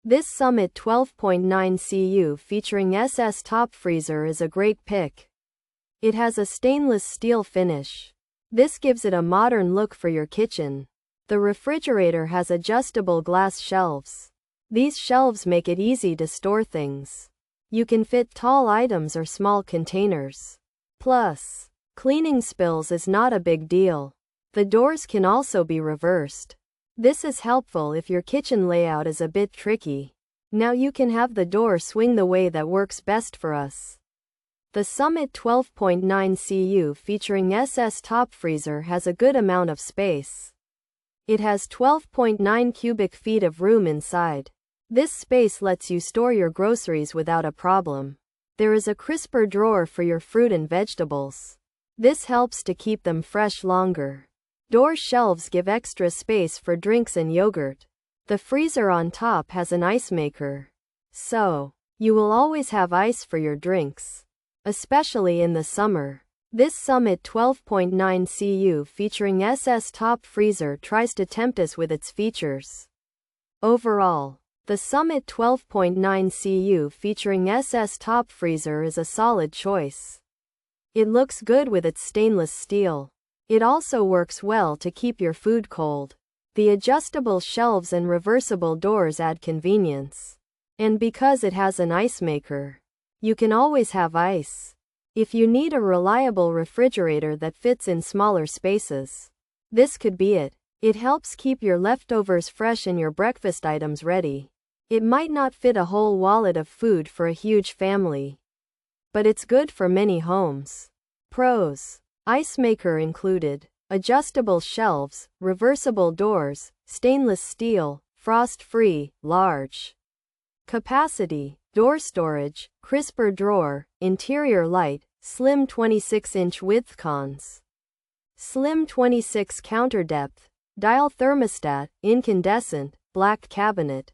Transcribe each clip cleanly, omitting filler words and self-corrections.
This Summit 12.9 cu featuring SS top freezer is a great pick. It has a stainless steel finish. This gives it a modern look for your kitchen. The refrigerator has adjustable glass shelves. These shelves make it easy to store things. You can fit tall items or small containers. Plus, cleaning spills is not a big deal. The doors can also be reversed. This is helpful if your kitchen layout is a bit tricky. Now you can have the door swing the way that works best for us. The Summit 12.9 cu featuring SS top freezer has a good amount of space. It has 12.9 cubic feet of room inside. This space lets you store your groceries without a problem. There is a crisper drawer for your fruit and vegetables. This helps to keep them fresh longer. Door shelves give extra space for drinks and yogurt. The freezer on top has an Icemaker. So, you will always have ice for your drinks. Especially in the summer. This Summit 12.9 cu featuring SS top freezer tries to tempt us with its features. Overall, the Summit 12.9 cu featuring SS top freezer is a solid choice. It looks good with its stainless steel. It also works well to keep your food cold. The adjustable shelves and reversible doors add convenience. And because it has an Icemaker, you can always have ice. If you need a reliable refrigerator that fits in smaller spaces, this could be it. It helps keep your leftovers fresh and your breakfast items ready. It might not fit a whole wallet of food for a huge family, but it's good for many homes. Pros: Icemaker included, adjustable shelves, reversible doors, stainless steel, frost-free, large capacity, door storage, crisper drawer, interior light, slim 26-inch width. Cons: slim 26 counter depth, dial thermostat, incandescent, black cabinet.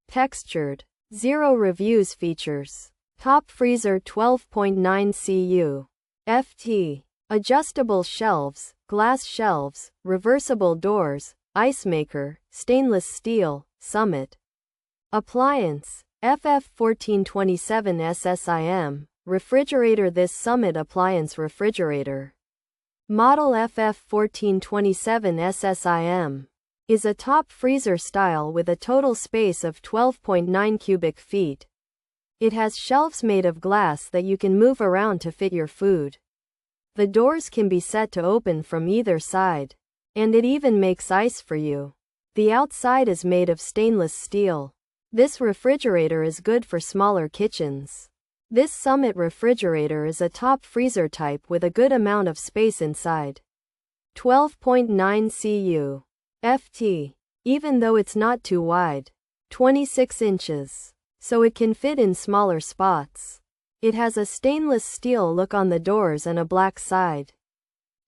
Textured. 0 reviews. Features: top freezer 12.9 cu. FT. Adjustable shelves, glass shelves, reversible doors, Icemaker, stainless steel, Summit. Appliance, FF1427 SSIM, refrigerator. This Summit appliance refrigerator, model FF1427 SSIM, is a top freezer style with a total space of 12.9 cubic feet. It has shelves made of glass that you can move around to fit your food. The doors can be set to open from either side, and it even makes ice for you. The outside is made of stainless steel. This refrigerator is good for smaller kitchens. This Summit refrigerator is a top freezer type with a good amount of space inside. 12.9 cu. FT. Even though it's not too wide, 26 inches, so it can fit in smaller spots. It has a stainless steel look on the doors and a black side.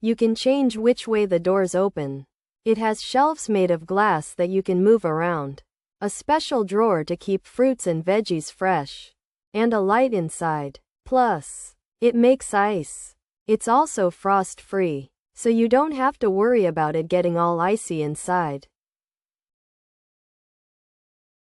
You can change which way the doors open. It has shelves made of glass that you can move around, a special drawer to keep fruits and veggies fresh, and a light inside. Plus, it makes ice. It's also frost-free, so you don't have to worry about it getting all icy inside.